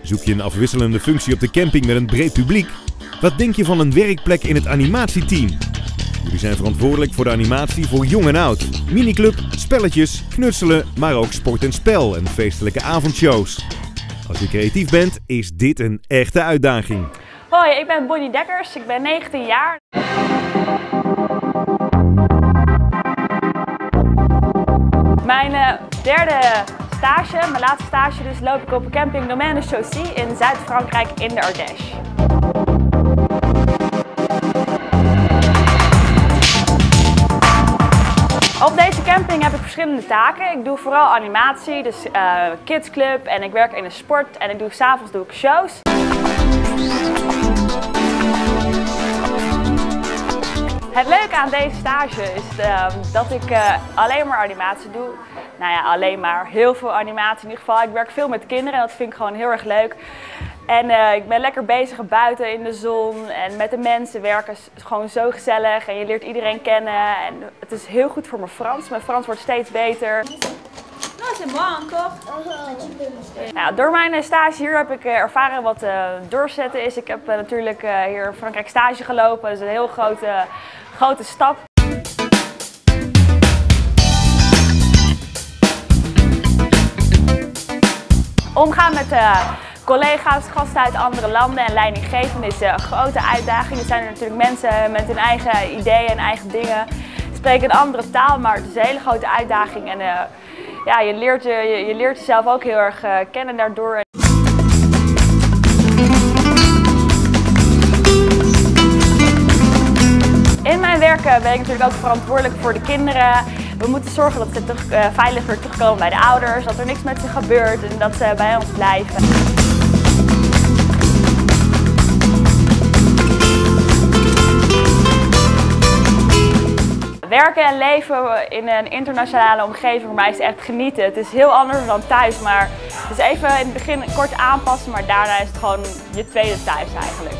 Zoek je een afwisselende functie op de camping met een breed publiek? Wat denk je van een werkplek in het animatieteam? Jullie zijn verantwoordelijk voor de animatie voor jong en oud. Miniclub, spelletjes, knutselen, maar ook sport en spel en feestelijke avondshows. Als je creatief bent, is dit een echte uitdaging. Hoi, ik ben Bonnie Dekkers, ik ben 19 jaar. Mijn derde stage, mijn laatste stage dus, loop ik op een camping Domaine de Chaussy in Zuid-Frankrijk in de Ardèche. Op deze camping heb ik verschillende taken. Ik doe vooral animatie, dus kidsclub en ik werk in de sport en 's avonds doe ik shows. Het leuke aan deze stage is dat ik alleen maar animatie doe. Nou ja, alleen maar. Heel veel animatie in ieder geval. Ik werk veel met kinderen en dat vind ik gewoon heel erg leuk. En ik ben lekker bezig buiten in de zon en met de mensen werken is gewoon zo gezellig. En je leert iedereen kennen en het is heel goed voor mijn Frans. Mijn Frans wordt steeds beter. Nou, door mijn stage hier heb ik ervaren wat doorzetten is. Ik heb natuurlijk hier in Frankrijk stage gelopen. Dat is een heel grote stap. Omgaan met collega's, gasten uit andere landen en leidinggevenden is een grote uitdaging. Er zijn er natuurlijk mensen met hun eigen ideeën en eigen dingen. Ze spreken een andere taal, maar het is een hele grote uitdaging. En ja, je leert jezelf ook heel erg kennen daardoor. In mijn werk ben ik natuurlijk ook verantwoordelijk voor de kinderen. We moeten zorgen dat ze veilig weer terugkomen bij de ouders, dat er niks met ze gebeurt en dat ze bij ons blijven. Werken en leven in een internationale omgeving voor mij is echt genieten. Het is heel anders dan thuis, maar het is even in het begin kort aanpassen, maar daarna is het gewoon je tweede thuis eigenlijk.